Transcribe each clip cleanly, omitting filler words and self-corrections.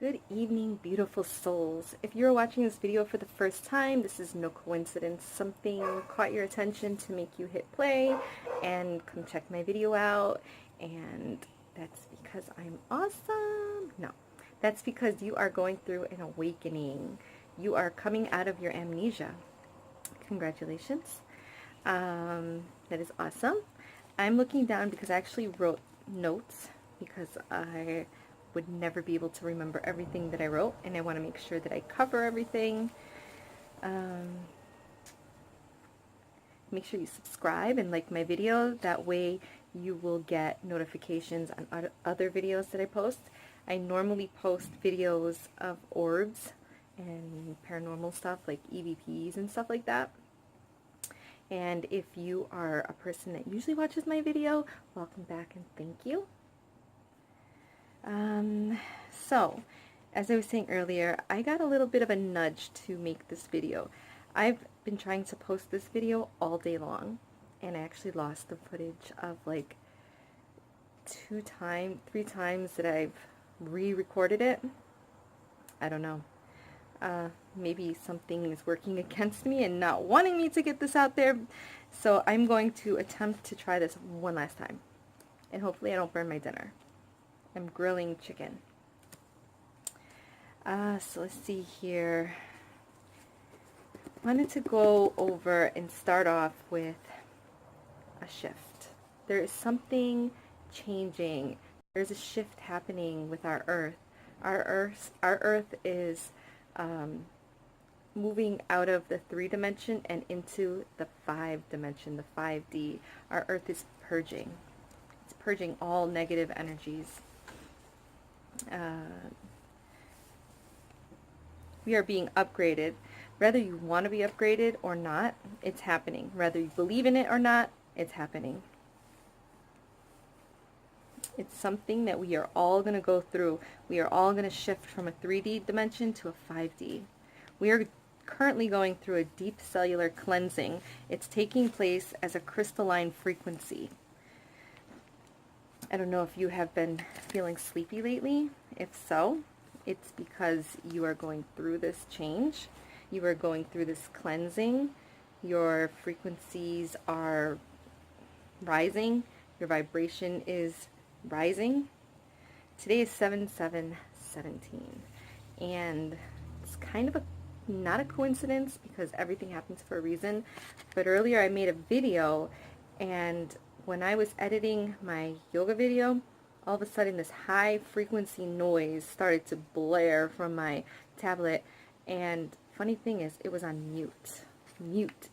Good evening, beautiful souls. If you're watching this video for the first time, this is no coincidence. Something caught your attention to make you hit play and come check my video out. And that's because I'm awesome. No, that's because you are going through an awakening. You are coming out of your amnesia. Congratulations. That is awesome. I'm looking down because I actually wrote notes because I would never be able to remember everything that I wrote, and I want to make sure that I cover everything. Make sure you subscribe and like my video. That way you will get notifications on other videos that I post. I normally post videos of orbs and paranormal stuff like EVPs and stuff like that. And if you are a person that usually watches my video, welcome back and thank you. So, as I was saying earlier, I got a little bit of a nudge to make this video. I've been trying to post this video all day long, and I actually lost the footage of like 3 times that I've re-recorded it. I don't know. Maybe something is working against me and not wanting me to get this out there. So I'm going to attempt to try this one last time. And hopefully I don't burn my dinner. I'm grilling chicken. So let's see here. I wanted to go over and start off with a shift. There is something changing. There's a shift happening with our Earth. Our Earth is moving out of the 3-dimension and into the 5-dimension, the 5D. Our Earth is purging. It's purging all negative energies. We are being upgraded. Whether you want to be upgraded or not, it's happening. Whether you believe in it or not, it's happening. It's something that we are all going to go through. We are all going to shift from a 3D dimension to a 5D. We are currently going through a deep cellular cleansing. It's taking place as a crystalline frequency. I don't know if you have been feeling sleepy lately. If so, it's because you are going through this change. You are going through this cleansing. Your frequencies are rising. Your vibration is rising. Today is 7/7/17, and it's kind of not a coincidence because everything happens for a reason. But earlier I made a video, and when I was editing my yoga video, all of a sudden this high frequency noise started to blare from my tablet, and funny thing is it was on mute.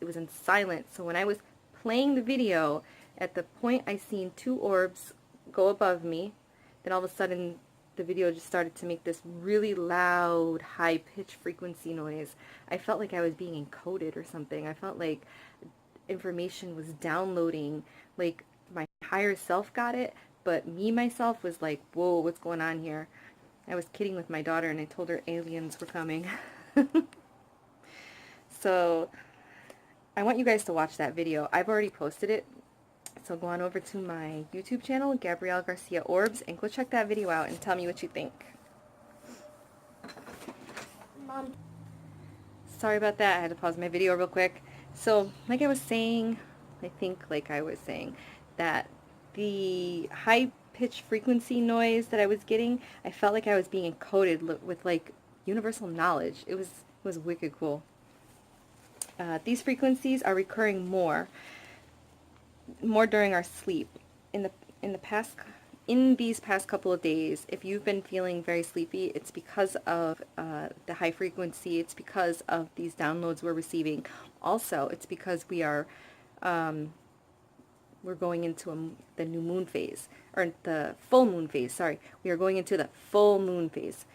It was in silent. So when I was playing the video, at the point I seen 2 orbs go above me, then all of a sudden the video just started to make this really loud, high-pitched frequency noise. I felt like I was being encoded or something. I felt like information was downloading, like my higher self got it, but me, myself, was like, whoa, what's going on here? I was kidding with my daughter, and I told her aliens were coming. So I want you guys to watch that video. I've already posted it. So go on over to my YouTube channel, Gabrielle Garcia Orbs, and go check that video out and tell me what you think. Mom. Sorry about that. I had to pause my video real quick. So like I was saying, that the high-pitched frequency noise that I was getting, I felt like I was being encoded with like universal knowledge. It was wicked cool. These frequencies are recurring more during our sleep. In these past couple of days, if you've been feeling very sleepy, it's because of the high frequency. It's because of these downloads we're receiving. Also, it's because we are we're going into the new moon phase, or the full moon phase. Sorry, we are going into the full moon phase.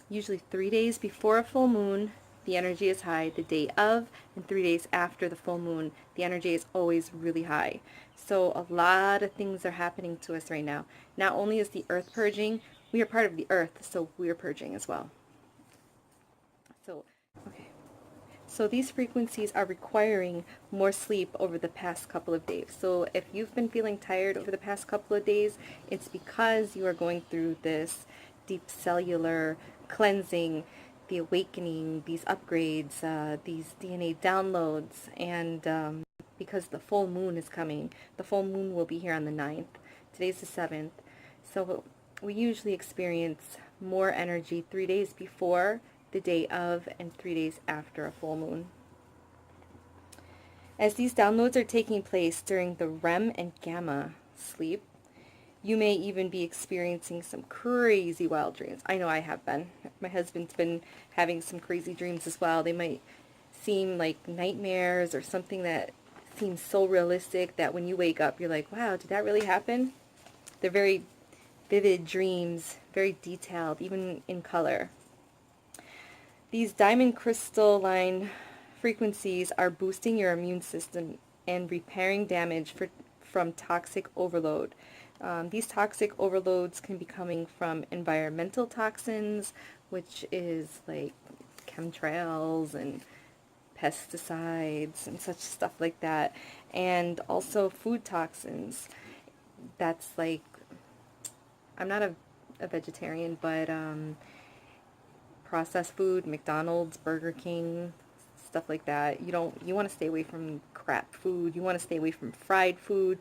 Usually 3 days before a full moon, the energy is high. The day of and 3 days after the full moon, the energy is always really high. So a lot of things are happening to us right now. Not only is the earth purging, we are part of the earth, so we are purging as well. So, okay. So these frequencies are requiring more sleep over the past couple of days. So if you've been feeling tired over the past couple of days, it's because you are going through this deep cellular cleansing, the awakening, these upgrades, these DNA downloads, and because the full moon is coming. The full moon will be here on the 9th. Today's the 7th. So we usually experience more energy 3 days before, the day of, and 3 days after a full moon. As these downloads are taking place during the REM and gamma sleep, you may even be experiencing some crazy wild dreams. I know I have been. My husband's been having some crazy dreams as well. They might seem like nightmares or something that seems so realistic that when you wake up, you're like, wow, did that really happen? They're very vivid dreams, very detailed, even in color. These diamond crystalline frequencies are boosting your immune system and repairing damage from toxic overload. These toxic overloads can be coming from environmental toxins, which is like chemtrails and pesticides and such stuff like that, and also food toxins. That's like, I'm not a vegetarian, but processed food, McDonald's, Burger King, stuff like that. You want to stay away from crap food. You want to stay away from fried food.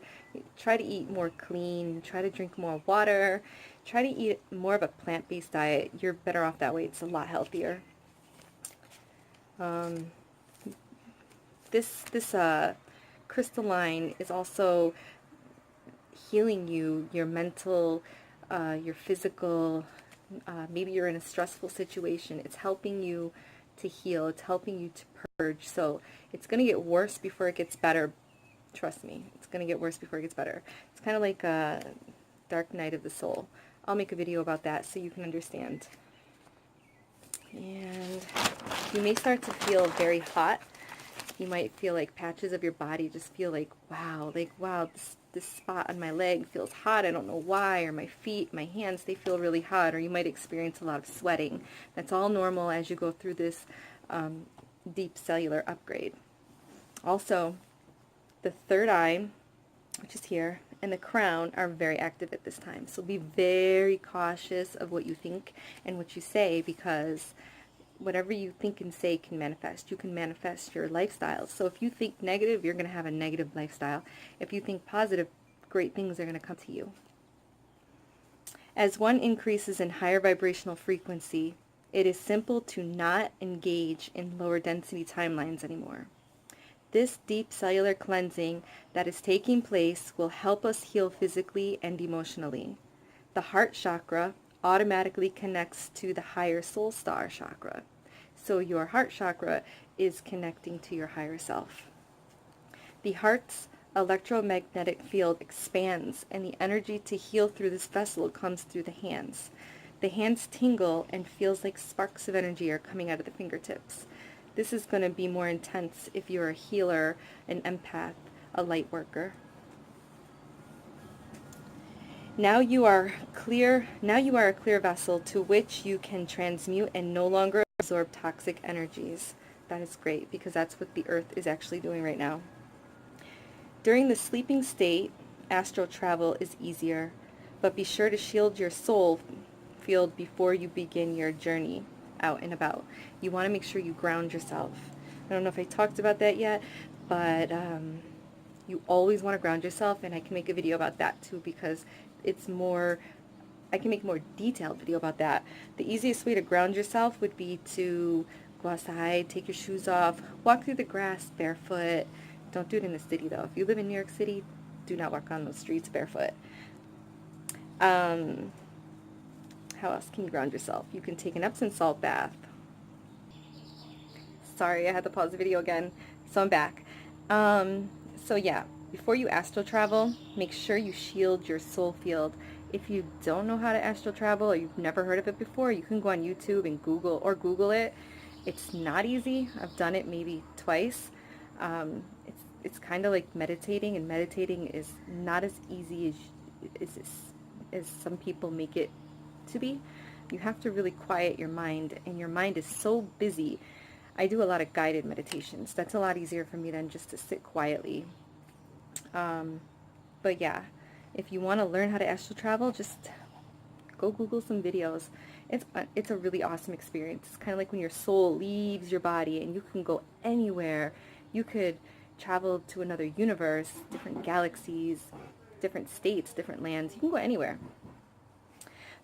Try to eat more clean. Try to drink more water. Try to eat more of a plant-based diet. You're better off that way. It's a lot healthier. This crystalline is also healing you, your mental, your physical. Maybe you're in a stressful situation. It's helping you to heal. It's helping you to purge. So it's going to get worse before it gets better. Trust me, it's going to get worse before it gets better. It's kind of like a dark night of the soul. I'll make a video about that so you can understand. And you may start to feel very hot. You might feel like patches of your body just feel like, wow, this spot on my leg feels hot. I don't know why. Or my feet, my hands, they feel really hot. Or you might experience a lot of sweating. That's all normal as you go through this deep cellular upgrade. Also, the third eye, which is here, and the crown are very active at this time. So be very cautious of what you think and what you say, because whatever you think and say can manifest. You can manifest your lifestyle. So if you think negative, you're going to have a negative lifestyle. If you think positive, great things are going to come to you. As one increases in higher vibrational frequency, it is simple to not engage in lower density timelines anymore. This deep cellular cleansing that is taking place will help us heal physically and emotionally. The heart chakra automatically connects to the higher soul star chakra. So your heart chakra is connecting to your higher self. The heart's electromagnetic field expands, and the energy to heal through this vessel comes through the hands. The hands tingle and feels like sparks of energy are coming out of the fingertips. This is going to be more intense if you're a healer, an empath, a light worker. Now you are a clear vessel to which you can transmute and no longer absorb toxic energies. That is great, because that's what the earth is actually doing right now. During the sleeping state, astral travel is easier, but be sure to shield your soul field before you begin your journey out and about. You want to make sure you ground yourself. I don't know if I talked about that yet, but you always want to ground yourself, and I can make a video about that too, because it's more, I can make a more detailed video about that. The easiest way to ground yourself would be to go outside, take your shoes off, walk through the grass barefoot. Don't do it in the city though. If you live in New York City, do not walk on those streets barefoot. How else can you ground yourself? You can take an Epsom salt bath. Sorry, I had to pause the video again. So I'm back. So yeah, before you astral travel, make sure you shield your soul field. If you don't know how to astral travel, or you've never heard of it before, you can go on YouTube and Google it. It's not easy. I've done it maybe twice. It's kind of like meditating, and meditating is not as easy as some people make it to be. You have to really quiet your mind, and your mind is so busy. I do a lot of guided meditations. That's a lot easier for me than just to sit quietly. But yeah, if you want to learn how to astral travel, just Go Google some videos. It's a really awesome experience. It's kind of like when your soul leaves your body and you can go anywhere. You could travel to another universe, different galaxies, different states, different lands. You can go anywhere.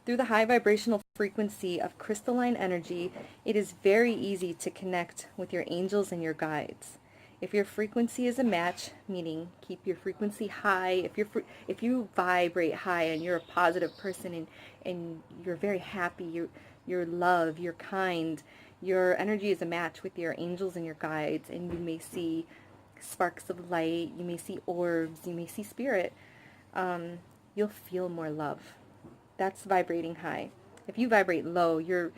Through the high vibrational frequency of crystalline energy, it is very easy to connect with your angels and your guides. If your frequency is a match, meaning keep your frequency high, if you vibrate high and you're a positive person and you're very happy, you're love, you're kind, your energy is a match with your angels and your guides, and you may see sparks of light, you may see orbs, you may see spirit, you'll feel more love. That's vibrating high. If you vibrate low, you're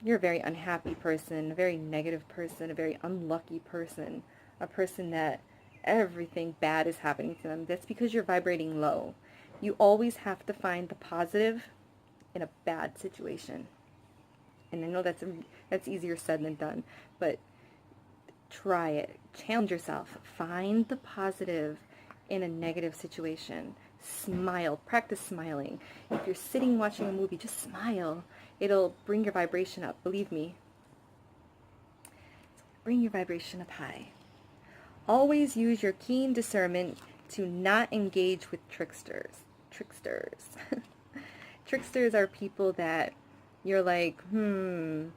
a very unhappy person, a very negative person, a very unlucky person, a person that everything bad is happening to them. That's because you're vibrating low. You always have to find the positive in a bad situation. And I know that's easier said than done, but try it. Challenge yourself. Find the positive in a negative situation. Smile. Practice smiling. If you're sitting watching a movie, just smile. It'll bring your vibration up. Believe me. Bring your vibration up high. Always use your keen discernment to not engage with tricksters. Tricksters are people that you're like, I don't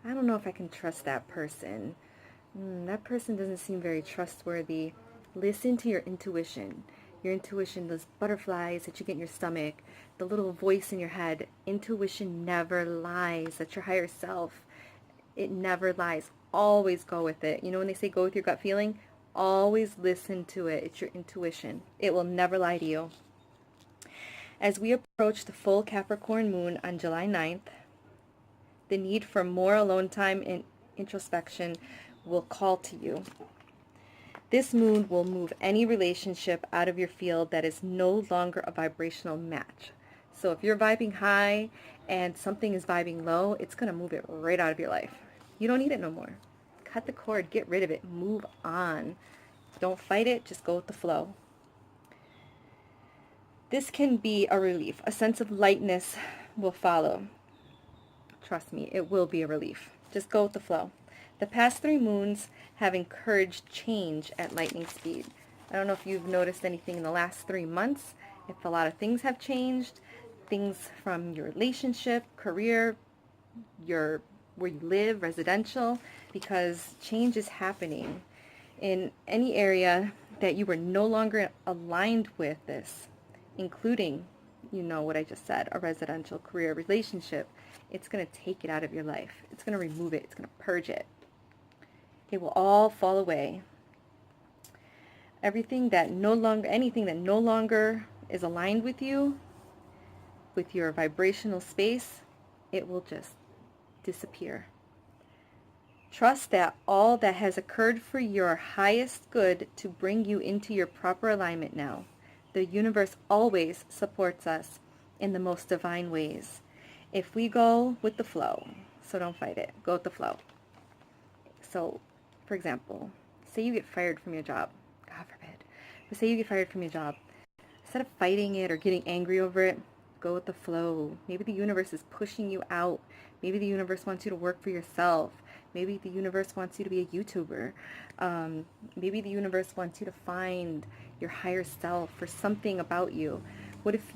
know if I can trust that person. That person doesn't seem very trustworthy. Listen to your intuition. Your intuition, those butterflies that you get in your stomach, the little voice in your head. Intuition never lies. That's your higher self. It never lies. Always go with it. You know when they say go with your gut feeling? Always listen to it. It's your intuition. It will never lie to you. As we approach the full Capricorn moon on July 9th, the need for more alone time and introspection will call to you. This moon will move any relationship out of your field that is no longer a vibrational match. So if you're vibing high and something is vibing low, it's going to move it right out of your life. You don't need it no more. Cut the cord, get rid of it, move on. Don't fight it, just go with the flow. This can be a relief. A sense of lightness will follow. Trust me, it will be a relief. Just go with the flow. The past 3 moons have encouraged change at lightning speed. I don't know if you've noticed anything in the last 3 months, if a lot of things have changed, things from your relationship, career, where you live, residential, because change is happening in any area that you were no longer aligned with this, including, you know what I just said, a residential, career, relationship. It's going to take it out of your life. It's going to remove it. It's going to purge it. It will all fall away. Anything that no longer is aligned with you, with your vibrational space, it will just disappear. Trust that all that has occurred for your highest good to bring you into your proper alignment now. The universe always supports us in the most divine ways. If we go with the flow, so don't fight it, go with the flow. So, for example, say you get fired from your job, God forbid, but say you get fired from your job. Instead of fighting it or getting angry over it, go with the flow. Maybe the universe is pushing you out. Maybe the universe wants you to work for yourself. Maybe the universe wants you to be a YouTuber. Maybe the universe wants you to find your higher self or something about you. What if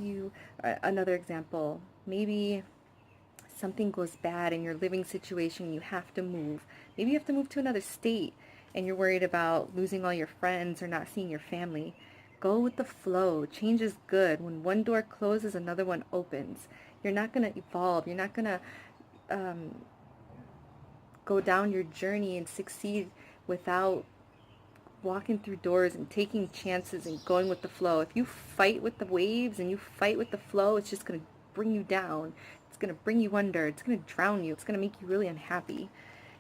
another example, maybe something goes bad in your living situation, you have to move. Maybe you have to move to another state and you're worried about losing all your friends or not seeing your family. Go with the flow. Change is good. When one door closes, another one opens. You're not going to evolve. You're not going to go down your journey and succeed without walking through doors and taking chances and going with the flow. If you fight with the waves and you fight with the flow, it's just going to bring you down. It's going to bring you under. It's going to drown you. It's going to make you really unhappy.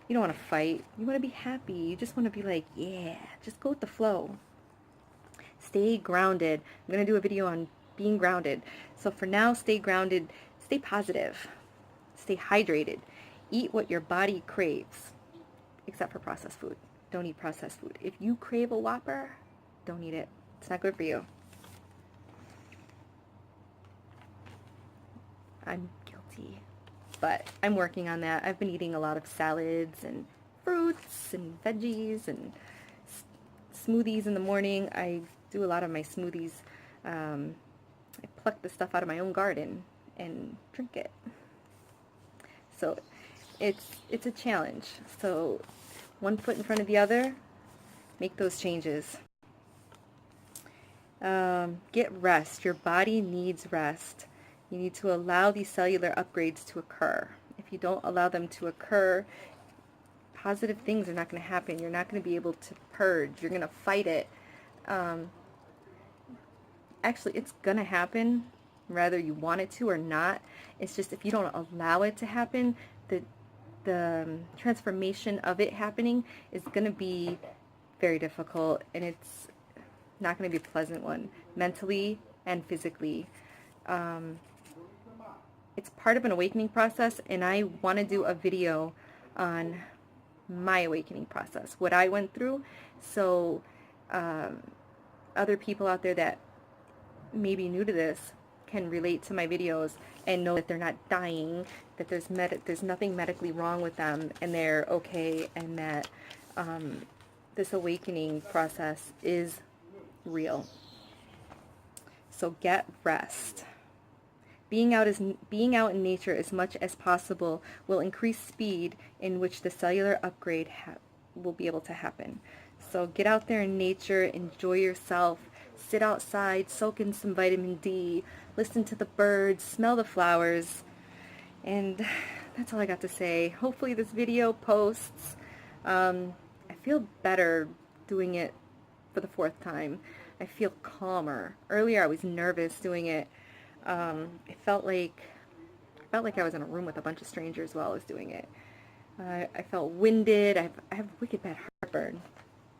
You don't want to fight. You want to be happy. You just want to be like, yeah, just go with the flow. Stay grounded. I'm going to do a video on being grounded. So for now, stay grounded. Stay positive. Stay hydrated. Eat what your body craves, except for processed food. Don't eat processed food. If you crave a Whopper, don't eat it. It's not good for you. I'm guilty. But I'm working on that. I've been eating a lot of salads and fruits and veggies and smoothies in the morning. I do a lot of my smoothies. I pluck the stuff out of my own garden and drink it. So it's a challenge. So one foot in front of the other, make those changes. Get rest. Your body needs rest. You need to allow these cellular upgrades to occur. If you don't allow them to occur, positive things are not going to happen. You're not going to be able to purge. You're going to fight it. Actually, it's going to happen whether you want it to or not. It's just if you don't allow it to happen, the transformation of it happening is going to be very difficult, and it's not going to be a pleasant one, mentally and physically. It's part of an awakening process, and I want to do a video on my awakening process, what I went through, so other people out there that may be new to this can relate to my videos and know that they're not dying, that there's nothing medically wrong with them, and they're okay, and that this awakening process is real. So get rest. Being out in nature as much as possible will increase speed in which the cellular upgrade will be able to happen. So get out there in nature, enjoy yourself, sit outside, soak in some vitamin D, listen to the birds, smell the flowers, and that's all I got to say. Hopefully this video posts. I feel better doing it for the 4th time. I feel calmer. Earlier I was nervous doing it. It felt like I was in a room with a bunch of strangers while I was doing it. I felt winded. I have wicked bad heartburn.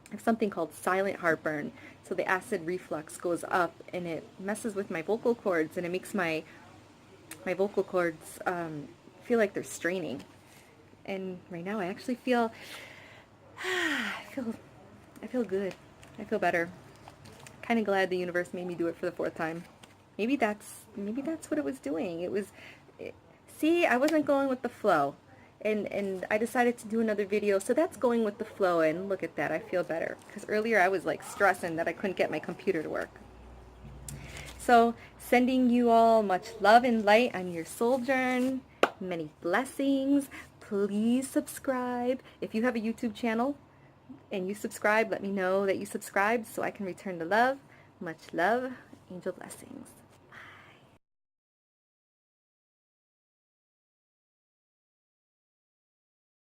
I have something called silent heartburn. So the acid reflux goes up and it messes with my vocal cords, and it makes my vocal cords feel like they're straining. And right now I actually feel I feel good. I feel better. Kind of glad the universe made me do it for the 4th time. Maybe that's what it was doing. See, I wasn't going with the flow, and I decided to do another video, so that's going with the flow, and look at that, I feel better, because earlier I was like stressing that I couldn't get my computer to work. So sending you all much love and light on your soul journey, many blessings. Please subscribe. If you have a YouTube channel and you subscribe, let me know that you subscribed so I can return the love. Much love. Angel blessings.